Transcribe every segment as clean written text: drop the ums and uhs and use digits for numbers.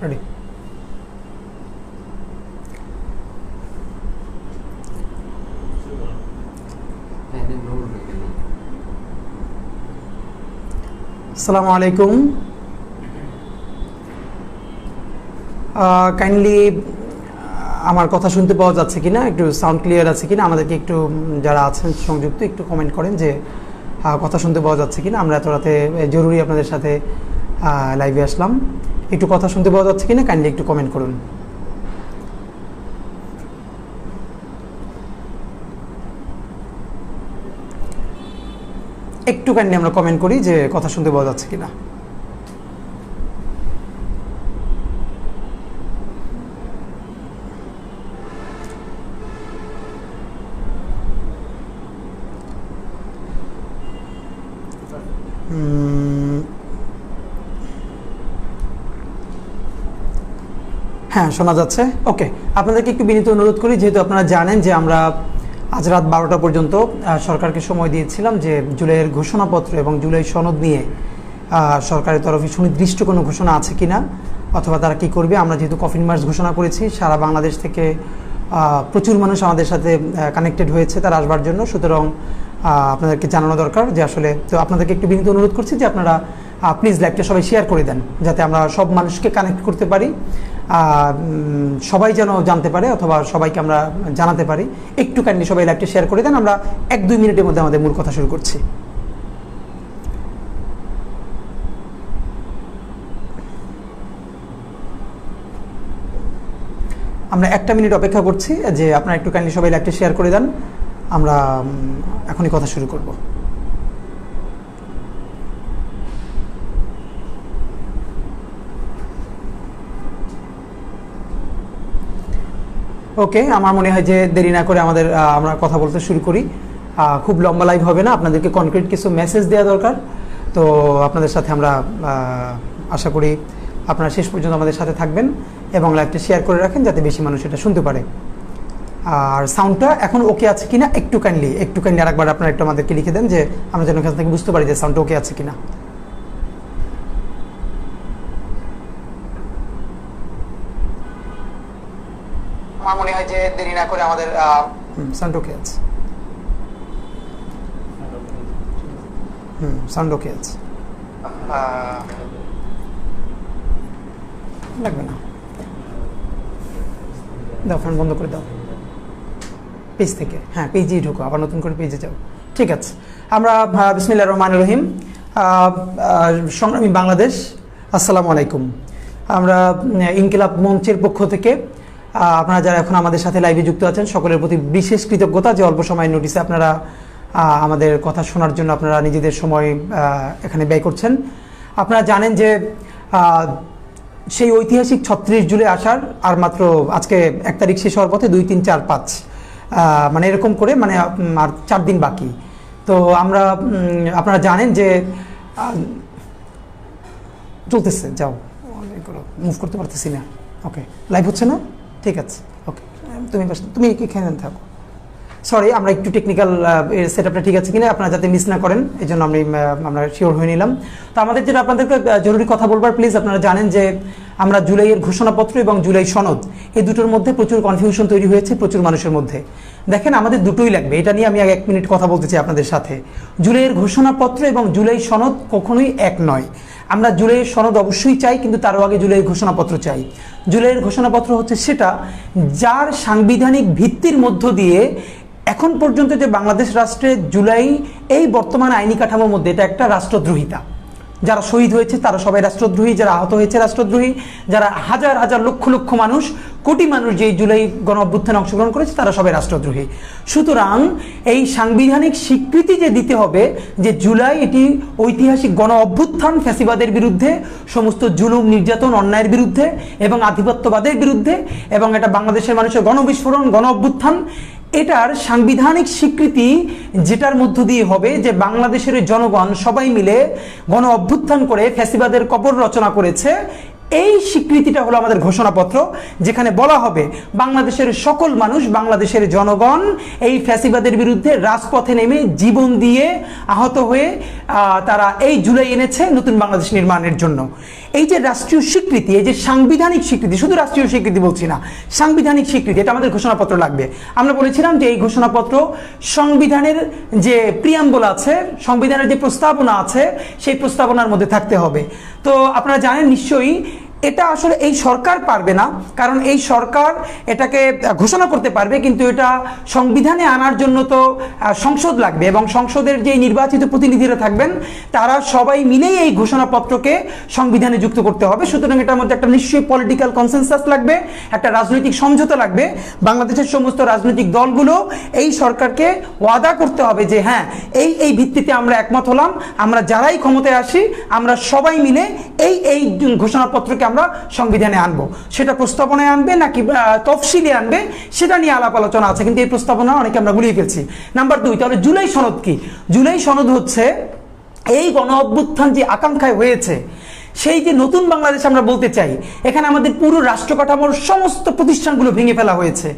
Ready. আসসালামু আলাইকুম। Kindly আমার কথা শুনতে পাওয়া যাচ্ছে কিনা, একটু সাউন্ড ক্লিয়ার আছে কিনা, আমাদেরকে একটু যারা আছেন সংযুক্ত একটু কমেন্ট করেন যে কথা শুনতে পাওয়া যাচ্ছে কিনা। আমরা এত রাতে জরুরি আপনাদের সাথে লাইভে আসলাম, একটু কথা শুনতে পাওয়া যাচ্ছে কিনা কাইন্ডলি একটু কমেন্ট করুন। একটু কাইন্ডলি আমরা কমেন্ট করি যে কথা শুনতে পাওয়া যাচ্ছে কিনা। হ্যাঁ, শোনা যাচ্ছে। ওকে, আপনাদেরকে একটু বিনীত অনুরোধ করি, যেহেতু আপনারা জানেন যে আমরা আজ রাত 12টা পর্যন্ত সরকারকে সময় দিয়েছিলাম যে জুলাইয়ের ঘোষণাপত্র এবং জুলাই সনদ নিয়ে সরকারের তরফে সুনির্দিষ্ট কোনো ঘোষণা আছে কিনা, অথবা তারা কী করবে। আমরা যেহেতু কফিন মার্চ ঘোষণা করেছি, সারা বাংলাদেশ থেকে প্রচুর মানুষ আমাদের সাথে কানেক্টেড হয়েছে তারা আসবার জন্য, সুতরাং আপনাদেরকে জানানো দরকার যে আসলে। তো আপনাদেরকে একটু বিনীত অনুরোধ করছি যে আপনারা প্লিজ লাইভটা সবাই শেয়ার করে দেন, যাতে আমরা সব মানুষকে কানেক্ট করতে পারি, সবাই যেন জানতে পারে অথবা সবাইকে আমরা জানাতে পারি। একটু কাইন্ডলি সবাই লাইভটা শেয়ার করে দেন। আমরা 1-2 মিনিটের মধ্যে আমাদের মূল কথা শুরু করছি। আমরা 1টা মিনিট অপেক্ষা করছি যে আপনারা একটু কাইন্ডলি সবাই লাইভটা শেয়ার করে দেন। আমরা এখনই কথা শুরু করব। ওকে, আমার মনে হয় যে দেরি না করে আমরা কথা বলতে শুরু করি। খুব লম্বা লাইভ হবে না, আপনাদেরকে কনক্রিট কিছু মেসেজ দেওয়া দরকার। তো আপনাদের সাথে আমরা আশা করি আপনারা শেষ পর্যন্ত আমাদের সাথে থাকবেন এবং লাইভটা শেয়ার করে রাখেন, যাতে বেশি মানুষ এটা শুনতে পারে। আর সাউন্ডটা এখন ওকে আছে কিনা একটু কাইন্ডলি আরেকবার আপনারা একটু আমাদেরকে লিখে দেন, যে আমরা যেন এখান থেকে বুঝতে পারি যে সাউন্ডটা ওকে আছে কিনা। আমার মনে হয় যে দেরি না করে আমাদের সাউন্ড ওকে আছে। সাউন্ড ওকে আছে, লাগবে না, দাও ফ্যান বন্ধ করে দাও পেজ থেকে। হ্যাঁ, পেজেই ঢুকো, আবার নতুন করে পেজে যাও। ঠিক আছে, আমরা বিসমিল্লাহির রহমানির রহিম। সংগ্রামী বাংলাদেশ, আসসালামু আলাইকুম। আমরা ইনকিলাব মঞ্চের পক্ষ থেকে আপনারা যারা এখন আমাদের সাথে লাইভে যুক্ত আছেন, সকলের প্রতি বিশেষ কৃতজ্ঞতা যে অল্প সময়ের নোটিসে আপনারা আমাদের কথা শোনার জন্য আপনারা নিজেদের সময় এখানে ব্যয় করছেন। আপনারা জানেন যে সেই ঐতিহাসিক 36 জুলাই আসার আর মাত্র আজকে 1 তারিখ শেষ হওয়ার পথে 2, 3, 4, 5 মানে এরকম করে আর 4 দিন বাকি। তো আপনারা জানেন যে চলতেছে, যাও মুভ করতে পারতেছি না। ওকে, লাইভ হচ্ছে না, ঠিক আছে। ওকে, তুমি এখানে থাকো। সরি, আমরা একটু টেকনিক্যাল সেট আপটা ঠিক আছে কিনা আপনারা যাতে মিস না করেন, এই জন্য আমরা শিওর হয়ে নিলাম। তো আমাদের যেটা আপনাদেরকে জরুরি কথা বলবার, প্লিজ আপনারা জানেন যে আমরা জুলাইয়ের ঘোষণাপত্র এবং জুলাই সনদ, এই দুটোর মধ্যে প্রচুর কনফিউশন তৈরি হয়েছে প্রচুর মানুষের মধ্যে। দেখেন, আমাদের দুটোই লাগবে, এটা নিয়ে আমি 1 মিনিট কথা বলতে চাই আপনাদের সাথে। জুলাইয়ের ঘোষণাপত্র এবং জুলাই সনদ কখনোই এক নয়। আমরা জুলাইয়ের সনদ অবশ্যই চাই, কিন্তু তারও আগে জুলাইয়ের ঘোষণাপত্র চাই। জুলাইয়ের ঘোষণাপত্র হচ্ছে সেটা যার সাংবিধানিক ভিত্তির মধ্য দিয়ে এখন পর্যন্ত যে বাংলাদেশ রাষ্ট্রে জুলাই এই বর্তমান আইনি কাঠামোর মধ্যে এটা একটা রাষ্ট্রদ্রোহিতা। যারা শহীদ হয়েছে তারা সবাই রাষ্ট্রদ্রোহী, যারা আহত হয়েছে রাষ্ট্রদ্রোহী, যারা হাজার হাজার লক্ষ লক্ষ মানুষ, কোটি মানুষ যে জুলাই গণ অভ্যুত্থানে অংশগ্রহণ করেছে তারা সবাই রাষ্ট্রদ্রোহী। সুতরাং এই সাংবিধানিক স্বীকৃতি যে দিতে হবে যে জুলাই এটি ঐতিহাসিক গণ অভ্যুত্থান, ফ্যাসিবাদের বিরুদ্ধে, সমস্ত জুলুম নির্যাতন অন্যায়ের বিরুদ্ধে এবং আধিপত্যবাদের বিরুদ্ধে, এবং এটা বাংলাদেশের মানুষের গণবিস্ফোরণ, গণ অভ্যুত্থান, এটার সাংবিধানিক স্বীকৃতি যেটার মধ্য দিয়ে হবে যে বাংলাদেশের জনগণ সবাই মিলে গণ অভ্যুত্থান করে ফ্যাসিবাদের কবর রচনা করেছে, এই স্বীকৃতিটা হলো আমাদের ঘোষণাপত্র, যেখানে বলা হবে বাংলাদেশের সকল মানুষ, বাংলাদেশের জনগণ এই ফ্যাসিবাদের বিরুদ্ধে রাজপথে নেমে জীবন দিয়ে আহত হয়ে তারা এই জুলাই এনেছে নতুন বাংলাদেশ নির্মাণের জন্য। এই যে রাষ্ট্রীয় স্বীকৃতি, এই যে সাংবিধানিক স্বীকৃতি, শুধু রাষ্ট্রীয় স্বীকৃতি বলছি না, সাংবিধানিক স্বীকৃতি, এটা আমাদের ঘোষণাপত্র লাগবে। আমরা বলেছিলাম যে এই ঘোষণাপত্র সংবিধানের যে প্রিয়াম্বল আছে, সংবিধানের যে প্রস্তাবনা আছে, সেই প্রস্তাবনার মধ্যে থাকতে হবে। তো আপনারা জানেন নিশ্চয়ই এটা আসলে এই সরকার পারবে না, কারণ এই সরকার এটাকে ঘোষণা করতে পারবে, কিন্তু এটা সংবিধানে আনার জন্য তো সংসদ লাগবে, এবং সংসদের যে নির্বাচিত প্রতিনিধিরা থাকবেন তারা সবাই মিলেই এই ঘোষণাপত্রকে সংবিধানে যুক্ত করতে হবে। সুতরাং এটার মধ্যে একটা নিশ্চয়ই পলিটিক্যাল কনসেনসাস লাগবে, একটা রাজনৈতিক সমঝোতা লাগবে। বাংলাদেশের সমস্ত রাজনৈতিক দলগুলো এই সরকারকে ওয়াদা করতে হবে যে হ্যাঁ, এই ভিত্তিতে আমরা একমত হলাম, আমরা যারাই ক্ষমতায় আসি আমরা সবাই মিলে এই ঘোষণাপত্রকে আমরা সংবিধানে আনবো। সেটা প্রস্তাবনায় আনবে নাকি তফসিলে আনবে সেটা নিয়ে আলাপ আলোচনা আছে, কিন্তু এই প্রস্তাবনা অনেকে আমরা গুলিয়ে ফেলছি। নাম্বার 2, তাহলে জুলাই সনদ কি? জুলাই সনদ হচ্ছে এই গণ অভ্যুত্থান যে আকাঙ্ক্ষায় হয়েছে, সেই যে নতুন বাংলাদেশ আমরা বলতে চাই, এখানে আমাদের পুরো রাষ্ট্র কাঠামোর সমস্ত প্রতিষ্ঠানগুলো ভেঙে ফেলা হয়েছে।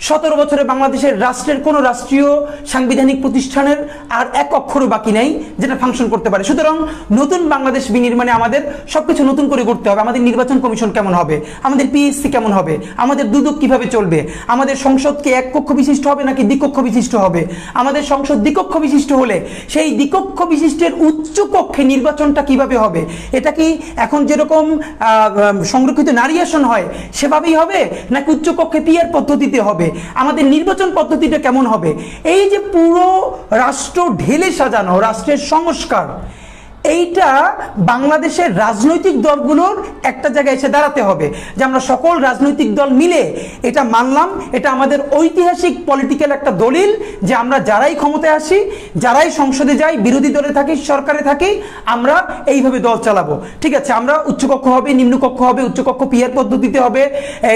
17 বছরে বাংলাদেশের রাষ্ট্রের কোনো রাষ্ট্রীয় সাংবিধানিক প্রতিষ্ঠানের আর এক অক্ষরও বাকি নাই যেটা ফাংশন করতে পারে। সুতরাং নতুন বাংলাদেশ বিনির্মাণে আমাদের সবকিছু নতুন করে করতে হবে। আমাদের নির্বাচন কমিশন কেমন হবে, আমাদের পিএসসি কেমন হবে, আমাদের দুদক কিভাবে চলবে, আমাদের সংসদ কি এক কক্ষ বিশিষ্ট হবে নাকি দ্বিকক্ষ বিশিষ্ট হবে, আমাদের সংসদ দ্বিকক্ষ বিশিষ্ট হলে সেই দ্বিকক্ষ বিশিষ্টের উচ্চ কক্ষে নির্বাচনটা কিভাবে হবে, এটা কি এখন যেরকম সংরক্ষিত নারী আসন হয় সেভাবেই হবে নাকি উচ্চকক্ষে পিআর পদ্ধতিতে হবে, আমাদের নির্বাচন পদ্ধতিটা কেমন হবে? এই যে পুরো রাষ্ট্র ঢেলে সাজানো রাষ্ট্রের সংস্কার, এইটা বাংলাদেশের রাজনৈতিক দলগুলোর একটা জায়গায় এসে দাঁড়াতে হবে যে আমরা সকল রাজনৈতিক দল মিলে এটা মানলাম, এটা আমাদের ঐতিহাসিক পলিটিক্যাল একটা দলিল যে আমরা যারাই ক্ষমতায় আসি, যারাই সংসদে যাই, বিরোধী দলে থাকি, সরকারে থাকি, আমরা এইভাবে দল চালাবো। ঠিক আছে, আমরা উচ্চকক্ষ হবে, নিম্নকক্ষ হবে, উচ্চকক্ষ পিআর পদ্ধতিতে হবে,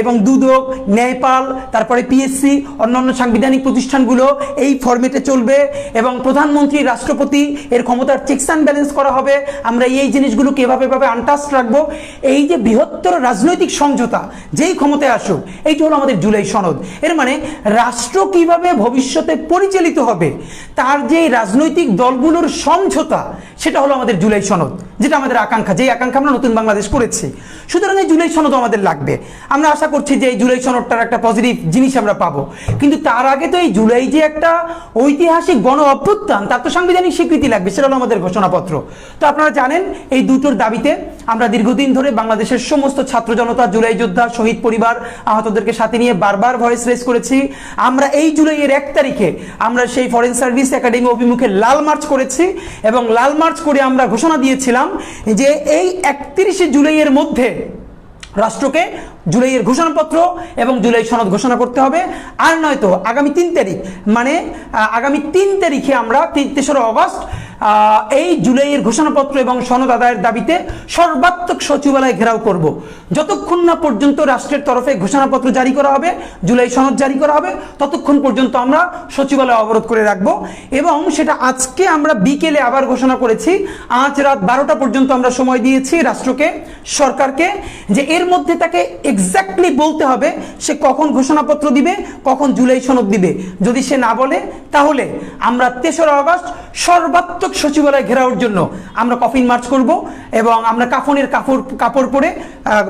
এবং দুদক, ন্যায়পাল, তারপরে পিএসসি, অন্যান্য সাংবিধানিক প্রতিষ্ঠানগুলো এই ফরম্যাটে চলবে, এবং প্রধানমন্ত্রী, রাষ্ট্রপতি এর ক্ষমতার চেকস অ্যান্ড ব্যালেন্স করা হবে। আমরা এই জিনিসগুলো কিভাবে আনটাস্ট রাখবো, এই যে বৃহত্তর রাজনৈতিক সমঝোতা যেই ক্ষমতায় আসুক, এইটা হলো আমাদের জুলাই সনদ। এর মানে রাষ্ট্র কিভাবে ভবিষ্যতে পরিচালিত হবে তার যে রাজনৈতিক দলগুলোর সমঝোতা, সেটা হলো আমাদের জুলাই সনদ, যেটা আমাদের আকাঙ্ক্ষা, যেই আকাঙ্ক্ষা আমরা নতুন বাংলাদেশ করেছি। সুতরাং এই জুলাই সনদ আমাদের লাগবে। আমরা আশা করছি যে এই জুলাই সনদটার একটা পজিটিভ জিনিস আমরা পাবো, কিন্তু তার আগে তো এই জুলাই যে একটা ঐতিহাসিক গণ অভ্যুত্থান, তার তো সাংবিধানিক স্বীকৃতি লাগবে, সেটা হলো আমাদের ঘোষণাপত্র। তো আপনারা জানেন এই দুটোর দাবিতে আমরা দীর্ঘদিন ধরে বাংলাদেশের সমস্ত ছাত্র জনতা, জুলাই যোদ্ধা, শহীদ পরিবার, আহতদেরকে সাথে নিয়ে বারবার ভয়েস রেজ করেছি। আমরা এই জুলাইয়ের 1 তারিখে আমরা সেই ফরেন সার্ভিস একাডেমি অভিমুখে লাল মার্চ করেছি, এবং লাল মার্চ করে আমরা ঘোষণা দিয়েছিলাম যে এই 31শে জুলাইয়ের মধ্যে রাষ্ট্রকে জুলাইয়ের ঘোষণাপত্র এবং জুলাই সনদ ঘোষণা করতে হবে, আর নয়তো আগামী 3 তারিখ মানে আগামী 3 তারিখে আমরা 3রা অগস্ট এই জুলাইয়ের ঘোষণাপত্র এবং সনদ আদায়ের দাবিতে সর্বাত্মক সচিবালয় ঘেরাও করব। যতক্ষণ না পর্যন্ত রাষ্ট্রের তরফে ঘোষণাপত্র জারি করা হবে, জুলাই সনদ জারি করা হবে, ততক্ষণ পর্যন্ত আমরা সচিবালয় অবরোধ করে রাখব। এবং সেটা আজকে আমরা বিকেলে আবার ঘোষণা করেছি, আজ রাত 12টা পর্যন্ত আমরা সময় দিয়েছি রাষ্ট্রকে, সরকারকে, যে এর মধ্যে তাকে এক্স্যাক্টলি বলতে হবে সে কখন ঘোষণাপত্র দিবে, কখন জুলাই সনদ দিবে। যদি সে না বলে তাহলে আমরা 3রা অগস্ট সর্বাত্মক সচিবালয় ঘেরাওর জন্য আমরা কফিন মার্চ করব, এবং আমরা কাফনের কাপড় পরে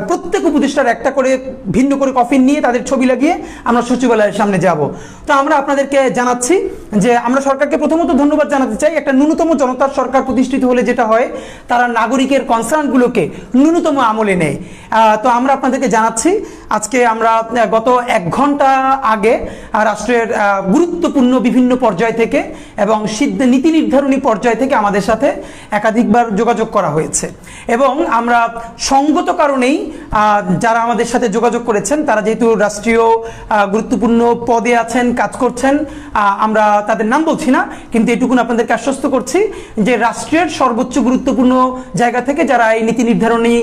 প্রত্যেক উপদেষ্টার একটা করে ভিন্ন করে কফিন নিয়ে তাদের ছবি লাগিয়ে আমরা সচিবালয়ের সামনে যাব। তো আমরা আপনাদেরকে জানাচ্ছি যে আমরা সরকারকে প্রথমত ধন্যবাদ জানাতে চাই। একটা ন্যূনতম জনতার সরকার প্রতিষ্ঠিত হলে যেটা হয়, তারা নাগরিকের কনসার্নগুলোকে ন্যূনতম আমলে নেয়। তো আমরা আপনাদেরকে জানাচ্ছি আজকে আমরা গত 1 ঘন্টা আগে রাষ্ট্রের গুরুত্বপূর্ণ বিভিন্ন পর্যায় থেকে এবং নীতি নির্ধারণী পর্যায় থেকে আমাদের সাথে একাধিকবার যোগাযোগ করা হয়েছে, এবং আমরা সঙ্গত কারণেই যারা আমাদের সাথে যোগাযোগ করেছেন তারা যেহেতু রাষ্ট্রীয় গুরুত্বপূর্ণ পদে আছেন, কাজ করছেন, আমরা তাদের নাম বলছি না, কিন্তু এটুকুন আপনাদেরকে আশ্বস্ত করছি যে রাষ্ট্রের সর্বোচ্চ গুরুত্বপূর্ণ জায়গা থেকে যারা এই নীতি নির্ধারণী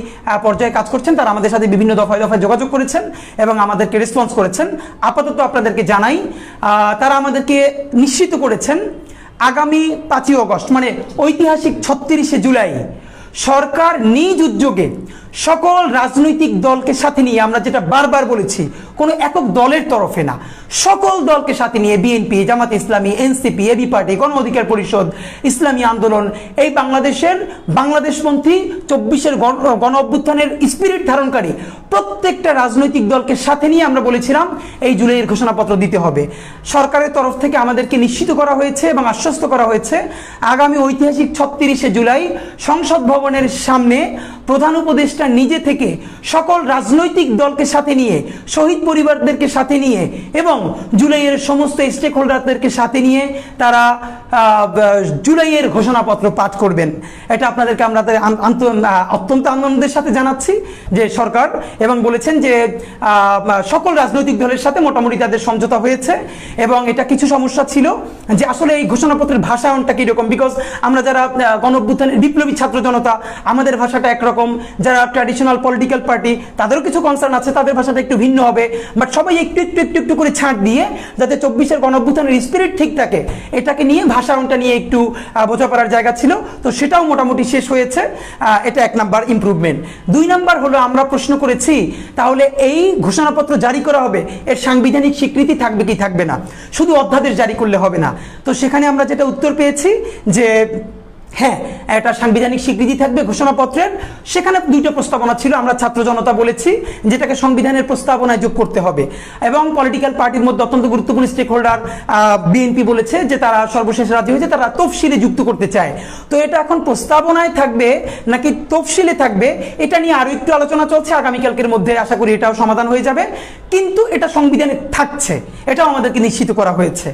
পর্যায়ে কাজ করছেন তারা আমাদের সাথে বিভিন্ন দফায় দফায় যোগাযোগ করেছেন এবং আমাদেরকে রেসপন্স করেছেন। আপাতত আপনাদেরকে জানাই, তারা আমাদেরকে নিশ্চিত করেছেন আগামী 5ই অগস্ট মানে ঐতিহাসিক 36শে জুলাই সরকার নিজ উদ্যোগে সকল রাজনৈতিক দলকে সাথে নিয়ে, আমরা যেটা বারবার বলেছি, কোনো একক দলের তরফে না, সকল দলকে সাথে নিয়ে BNP, Jamaat Islami, NCP, AB party, গণ অধিকার পরিষদ, ইসলামী আন্দোলন, এই বাংলাদেশপন্থী 24-এর গণ অভ্যুত্থানের স্পিরিট ধারণকারী প্রত্যেকটা রাজনৈতিক দলকে সাথে নিয়ে আমরা বলেছিলাম এই জুলাইয়ের ঘোষণাপত্র দিতে হবে। সরকারের তরফ থেকে আমাদেরকে নিশ্চিত করা হয়েছে এবং আশ্বস্ত করা হয়েছে আগামী ঐতিহাসিক 36শে জুলাই সংসদ ভবনের সামনে প্রধান উপদেষ্টা নিজে থেকে সকল রাজনৈতিক দলকে সাথে নিয়ে, শহীদ পরিবারদেরকে সাথে নিয়ে এবং জুলাইয়ের সমস্ত স্টেক হোল্ডারদেরকে সাথে নিয়ে তারা জুলাইয়ের ঘোষণাপত্র পাঠ করবেন। এটা আপনাদেরকে আমরা অত্যন্ত আনন্দের সাথে জানাচ্ছি যে সরকার, এবং বলেছেন যে সকল রাজনৈতিক দলের সাথে মোটামুটি তাদের সমঝোতা হয়েছে এবং এটা কিছু সমস্যা ছিল যে আসলে এই ঘোষণাপত্রের ভাষায়নটা কীরকম, বিকজ আমরা যারা গণ অভ্যুত্থানের বিপ্লবী ছাত্র জনতা আমাদের ভাষাটা একরকম, যারা ট্র্যাডিশনাল পলিটিক্যাল পার্টি তাদেরও কিছু কনসার্ন আছে, তাদের ভাষাটা একটু ভিন্ন হবে, বাট সবাই একটু একটু একটু একটু করে ছাঁট দিয়ে যাতে 24-এর গণ অভ্যুত্থানের স্পিরিট ঠিক থাকে এটাকে নিয়ে ভাষায়নটা নিয়ে একটু বোঝাপড়ার জায়গা ছিল, তো সেটাও মোটামুটি শেষ হয়েছে। এটা 1 নাম্বার ইমপ্রুভমেন্ট। 2 নাম্বার হলো আমরা প্রশ্ন করেছি তাহলে এই ঘোষণাপত্র জারি করা হবে, এর সাংবিধানিক স্বীকৃতি থাকবে কি থাকবে না, শুধু অধ্যাদেশ জারি করলে হবে না। তো সেখানে আমরা যেটা উত্তর পেয়েছি যে হ্যাঁ, একটা সাংবিধানিক স্বীকৃতি থাকবে ঘোষণাপত্রের। সেখানে 2টা প্রস্তাবনা ছিল, আমরা ছাত্র জনতা বলেছি যেটাকে সংবিধানের প্রস্তাবনায় যোগ করতে হবে, এবং পলিটিক্যাল পার্টির মধ্যে অত্যন্ত গুরুত্বপূর্ণ স্টেক হোল্ডার বিএনপি বলেছে যে তারা সর্বশেষ রাজি হয়েছে, তারা তফসিলে যুক্ত করতে চায়। তো এটা এখন প্রস্তাবনায় থাকবে নাকি তফসিলে থাকবে এটা নিয়ে আরও একটু আলোচনা চলছে, আগামীকালকের মধ্যে আশা করি এটাও সমাধান হয়ে যাবে, কিন্তু এটা সংবিধানে থাকছে, এটাও আমাদেরকে নিশ্চিত করা হয়েছে।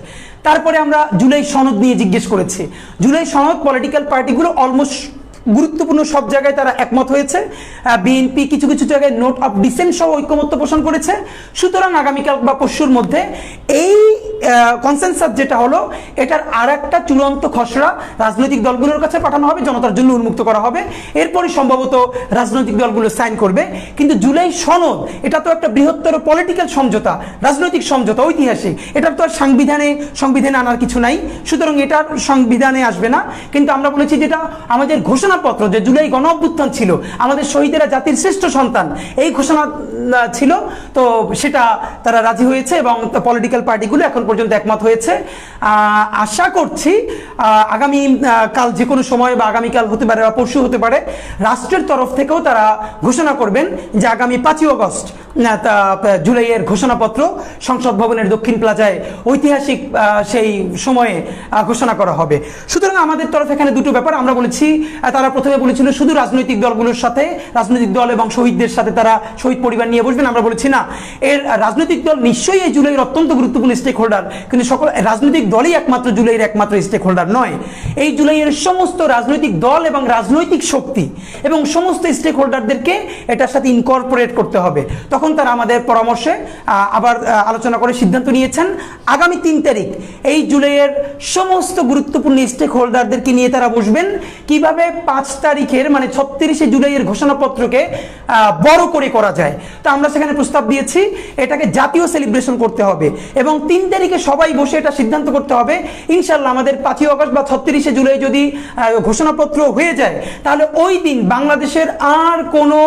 তারপরে আমরা জুলাই সনদ নিয়ে জিজ্ঞেস করেছি। জুলাই সনদ পলিটিক্যাল পার্টিগুলো অলমোস্ট গুরুত্বপূর্ণ সব জায়গায় তারা একমত হয়েছে। বিএনপি কিছু কিছু জায়গায় নোট অফ ডিসেন্ট সহ ঐক্যমত্য পোষণ করেছে। সুতরাং আগামীকাল বা পরশুর মধ্যে এই কনসেনসাস যেটা হলো এটার আর একটা চূড়ান্ত খসড়া রাজনৈতিক দলগুলোর কাছে পাঠানো হবে, জনতার জন্য উন্মুক্ত করা হবে, এরপরই সম্ভবত রাজনৈতিক দলগুলো সাইন করবে। কিন্তু জুলাই সনদ এটা তো একটা বৃহত্তর পলিটিক্যাল সমঝোতা, রাজনৈতিক সমঝোতা, ঐতিহাসিক, এটার তো আর সংবিধানে আনার কিছু নাই, সুতরাং এটার সংবিধানে আসবে না। কিন্তু আমরা বলেছি যেটা আমাদের ঘোষণাপত্র, যে জুলাই গণ অভ্যুত্থান ছিল, আমাদের শহীদেরা জাতির শ্রেষ্ঠ সন্তান, এই ঘোষণা ছিল, তো সেটা তারা রাজি হয়েছে এবং পলিটিক্যাল পার্টিগুলো এখন পর্যন্ত একমত হয়েছে। আশা করছি আগামী কাল যে কোনো সময় বা আগামীকাল হতে পারে বা পরশু হতে পারে, রাষ্ট্রের তরফ থেকেও তারা ঘোষণা করবেন যে আগামী 5ই আগস্ট জুলাইয়ের ঘোষণাপত্র সংসদ ভবনের দক্ষিণ প্লাজায় ঐতিহাসিক সেই সময়ে ঘোষণা করা হবে। সুতরাং আমাদের তরফ এখানে 2টো ব্যাপার আমরা বলেছি। তারা প্রথমে বলেছিল শুধু রাজনৈতিক দলগুলোর সাথে, রাজনৈতিক দল এবং শহীদদের সাথে তারা শহীদ পরিবার নিয়ে বসবেন, আমরা বলেছি না, এর রাজনৈতিক দল নিশ্চয়ই এই জুলাইয়ের অত্যন্ত গুরুত্বপূর্ণ স্টেক হোল্ডার, কিন্তু সকল রাজনৈতিক দলই একমাত্র জুলাইয়ের একমাত্র স্টেক হোল্ডার নয়। এই জুলাইয়ের সমস্ত রাজনৈতিক দল এবং রাজনৈতিক শক্তি এবং সমস্ত স্টেক হোল্ডারদেরকে এটার সাথে ইনকর্পোরেট করতে হবে। তখন তারা আমাদের পরামর্শে আবার আলোচনা করে সিদ্ধান্ত নিয়েছেন আগামী 3 তারিখ এই জুলাইয়ের সমস্ত গুরুত্বপূর্ণ স্টেক হোল্ডারদেরকে নিয়ে তারা বসবেন কিভাবে 5 তারিখের মানে 36শে জুলাইয়ের ঘোষণাপত্রকে বড় করে করা যায়। তো আমরা সেখানে প্রস্তাব দিয়েছি এটাকে জাতীয় সেলিব্রেশন করতে হবে এবং 3 তারিখে সবাই বসে এটা সিদ্ধান্ত করতে হবে। ইনশাল্লাহ আমাদের 5ই আগস্ট বা 36শে জুলাই যদি ঘোষণাপত্র হয়ে যায় তাহলে ওই দিন বাংলাদেশের আর কোনো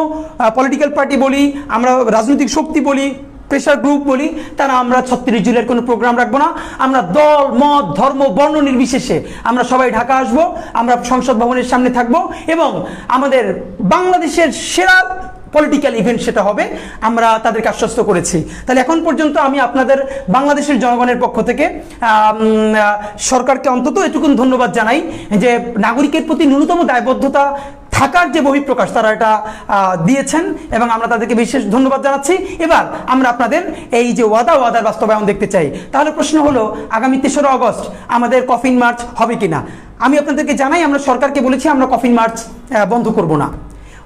পলিটিক্যাল পার্টি বলি, আমরা রাজনৈতিক শক্তি বলি, প্রেশার গ্রুপ বলি, তারা আমরা 36 জুলাইয়ের কোনো প্রোগ্রাম রাখবো না। আমরা দল মত ধর্ম বর্ণ নির্বিশেষে আমরা সবাই ঢাকা আসবো, আমরা সংসদ ভবনের সামনে থাকবো এবং আমাদের বাংলাদেশের সেরা পলিটিক্যাল ইভেন্ট সেটা হবে, আমরা তাদেরকে আশ্বস্ত করেছি। তাহলে এখন পর্যন্ত আমি আপনাদের বাংলাদেশের জনগণের পক্ষ থেকে সরকারকে অন্তত এটুকুন ধন্যবাদ জানাই যে নাগরিকের প্রতি ন্যূনতম দায়বদ্ধতা থাকার যে বহিঃপ্রকাশ তারা এটা দিয়েছেন এবং আমরা তাদেরকে বিশেষ ধন্যবাদ জানাচ্ছি। এবার আমরা আপনাদের এই যে ওয়াদার বাস্তবায়ন দেখতে চাই। তাহলে প্রশ্ন হলো আগামী 3রা আগস্ট আমাদের কফিন মার্চ হবে কিনা। আমি আপনাদেরকে জানাই আমরা সরকারকে বলেছি আমরা কফিন মার্চ বন্ধ করব না,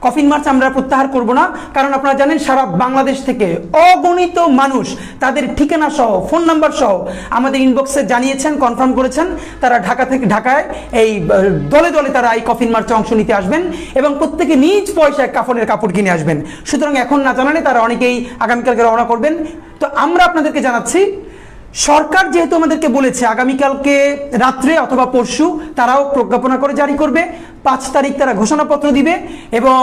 কফিন মার্চ আমরা প্রত্যাহার করব না, কারণ আপনারা জানেন সারা বাংলাদেশ থেকে অগণিত মানুষ তাদের ঠিকানা সহ ফোন নাম্বার সহ আমাদের ইনবক্সে জানিয়েছেন, কনফার্ম করেছেন তারা ঢাকায় এই দলে দলে তারা এই কফিন মার্চে অংশ নিতে আসবেন এবং প্রত্যেকে নিজ পয়সায় কাফনের কাপড় কিনে আসবেন। সুতরাং এখন না জানালে তারা অনেকেই আগামীকালকে রওনা করবেন। তো আমরা আপনাদেরকে জানাচ্ছি সরকার যেহেতু আমাদেরকে বলেছে আগামীকালকে রাত্রে অথবা পরশু তারাও প্রজ্ঞাপনা করে জারি করবে, 5 তারিখ তারা ঘোষণাপত্র দিবে এবং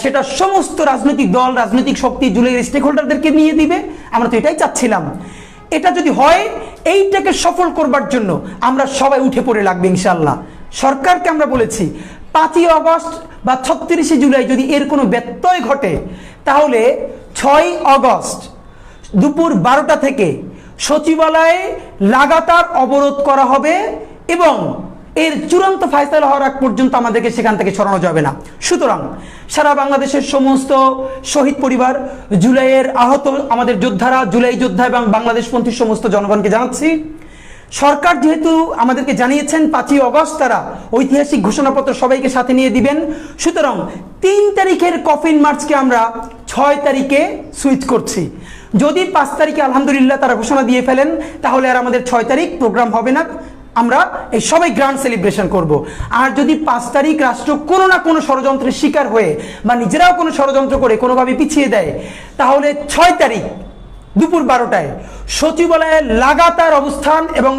সেটা সমস্ত রাজনৈতিক দল, রাজনৈতিক শক্তি, জুলাইয়ের স্টেক হোল্ডারদেরকে নিয়ে দিবে। আমরা তো এটাই চাচ্ছিলাম। এটা যদি হয়, এইটাকে সফল করবার জন্য আমরা সবাই উঠে পড়ে লাগবে ইনশাল্লাহ। সরকারকে আমরা বলেছি 5ই আগস্ট বা 36শে জুলাই যদি এর কোনো ব্যত্যয় ঘটে, তাহলে 6ই আগস্ট দুপুর 12টা থেকে সচিবালয়ে লাগাতার অবরোধ করা হবে এবং এর চূড়ান্ত ফায়সালা হওয়ার আগ পর্যন্ত আমাদেরকে সেখান থেকে সরানো যাবে না। সুতরাং সারা বাংলাদেশের সমস্ত শহীদ পরিবার, জুলাইয়ের আহত আমাদের যোদ্ধারা, জুলাই যোদ্ধা এবং বাংলাদেশপন্থী সমস্ত জনগণকে জানাচ্ছি, সরকার যেহেতু আমাদেরকে জানিয়েছেন 5ই আগস্ট তারা ঐতিহাসিক ঘোষণাপত্র সবাইকে সাথে নিয়ে দিবেন, সুতরাং 3 তারিখের কফিন মার্চকে আমরা 6 তারিখে সুইচ করছি। যদি 5 তারিখে আলহামদুলিল্লাহ তারা ঘোষণা দিয়ে ফেলেন, তাহলে আর আমাদের 6 তারিখ প্রোগ্রাম হবে না, আমরা এই সবাই গ্র্যান্ড সেলিব্রেশন করব। আর যদি 5 তারিখ রাষ্ট্র কোনো না কোনো ষড়যন্ত্রের শিকার হয়ে বা নিজেরাও কোনো ষড়যন্ত্র করে কোনোভাবে পিছিয়ে দেয়, তাহলে 6 তারিখ দুপুর 12টায় সচিবালয়ে লাগাতার অবস্থান এবং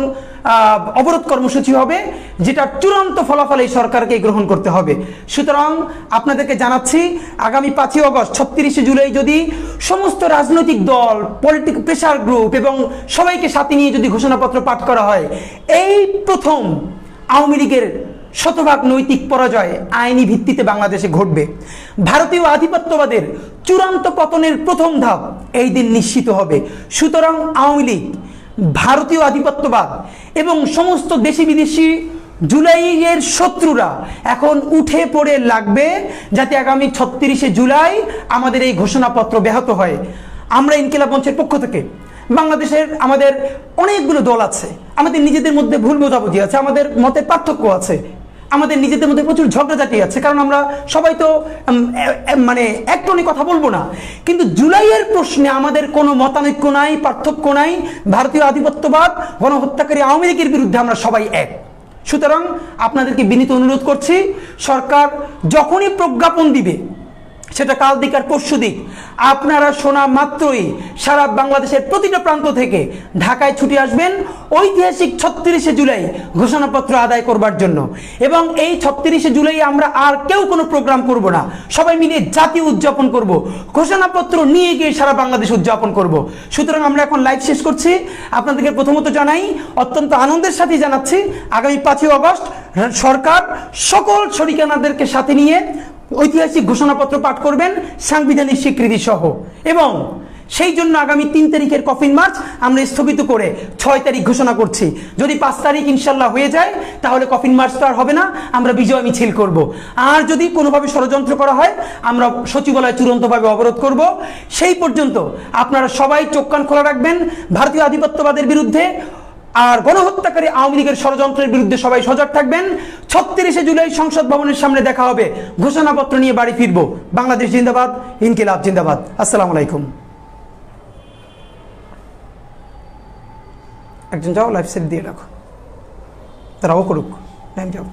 অবরোধ কর্মসূচি হবে, যেটা চূড়ান্ত ফলাফল এই সরকারকে গ্রহণ করতে হবে। সুতরাং আপনাদেরকে জানাচ্ছি, আগামী 5ই আগস্ট 36শে জুলাই যদি সমস্ত রাজনৈতিক দল, পলিটিক্যাল প্রেশার গ্রুপ এবং সবাইকে সাথে নিয়ে যদি ঘোষণাপত্র পাঠ করা হয়, এই প্রথম আওয়ামী লীগের শতভাগ নৈতিক পরাজয় আইনি ভিত্তিতে বাংলাদেশে ঘটবে। ভারতীয় আধিপত্যবাদের চূড়ান্ত পতনের প্রথম ধাপ এই দিন নিশ্চিত হবে। সুতরাং আওয়ামী লীগ, ভারতীয় আধিপত্যবাদ এবং সমস্ত দেশি বিদেশি জুলাইয়ের শত্রুরা এখন উঠে পড়ে লাগবে, যাতে আগামী 36শে জুলাই আমাদের এই ঘোষণাপত্র ব্যাহত হয়। আমরা ইনকিলাব মঞ্চের পক্ষ থেকে বাংলাদেশের আমাদের অনেকগুলো দল আছে, আমাদের নিজেদের মধ্যে ভুল বোঝাবুঝি আছে, আমাদের মতের পার্থক্য আছে, আমাদের নিজেদের মধ্যে প্রচুর ঝগড়াঝাটি আছে, কারণ আমরা সবাই তো মানে এক টনে কথা বলবো না। কিন্তু জুলাইয়ের প্রশ্নে আমাদের কোনো মতানৈক্য নাই, পার্থক্য নাই। ভারতীয় আধিপত্যবাদ, গণহত্যাকারী আওয়ামী লীগের বিরুদ্ধে আমরা সবাই এক। সুতরাং আপনাদেরকে বিনীত অনুরোধ করছি, সরকার যখনই প্রজ্ঞাপন দিবে, সেটা কাল দিক আর পরশু দিক, আপনারা শোনা মাত্রই সারা বাংলাদেশের প্রতিটা প্রান্ত থেকে ঢাকায় ছুটে আসবেন ঐতিহাসিক 36শে জুলাই ঘোষণাপত্র আদায় করবার জন্য। এবং এই 36শে জুলাই আমরা আর কেউ কোনো প্রোগ্রাম করব না, সবাই মিলে জাতীয় উদযাপন করব, ঘোষণাপত্র নিয়ে গিয়ে সারা বাংলাদেশ উদযাপন করব। সুতরাং আমরা এখন লাইভ শেষ করছি। আপনাদেরকে প্রথমত জানাই, অত্যন্ত আনন্দের সাথে জানাচ্ছি, আগামী 5ই আগস্ট সরকার সকল শরিকানাদেরকে সাথে নিয়ে ঐতিহাসিক ঘোষণাপত্র পাঠ করবেন সাংবিধানিক স্বীকৃতি সহ, এবং সেই জন্য আগামী 3 তারিখের কফিন মার্চ আমরা স্থগিত করে 6 তারিখ ঘোষণা করছি। যদি 5 তারিখ ইনশাল্লাহ হয়ে যায়, তাহলে কফিন মার্চ তো আর হবে না, আমরা বিজয় মিছিল করব। আর যদি কোনোভাবে ষড়যন্ত্র করা হয়, আমরা সচিবালয় চূড়ান্তভাবে অবরোধ করব। সেই পর্যন্ত আপনারা সবাই চোখ কান খোলা রাখবেন ভারতীয় আধিপত্যবাদের বিরুদ্ধে, আর গণহত্যাকারী আওয়ামী লীগের ষড়যন্ত্রের বিরুদ্ধে সবাই সজাগ থাকবেন। 36শে জুলাই সংসদ ভবনের সামনে দেখা হবে, ঘোষণাপত্র নিয়ে বাড়ি ফিরবো। বাংলাদেশ জিন্দাবাদ, ইনকিলাব জিন্দাবাদ। আসসালামু আলাইকুম। একজন যাও, লাইভ সেট দিয়ে রাখো, তারাও করুক। যাও।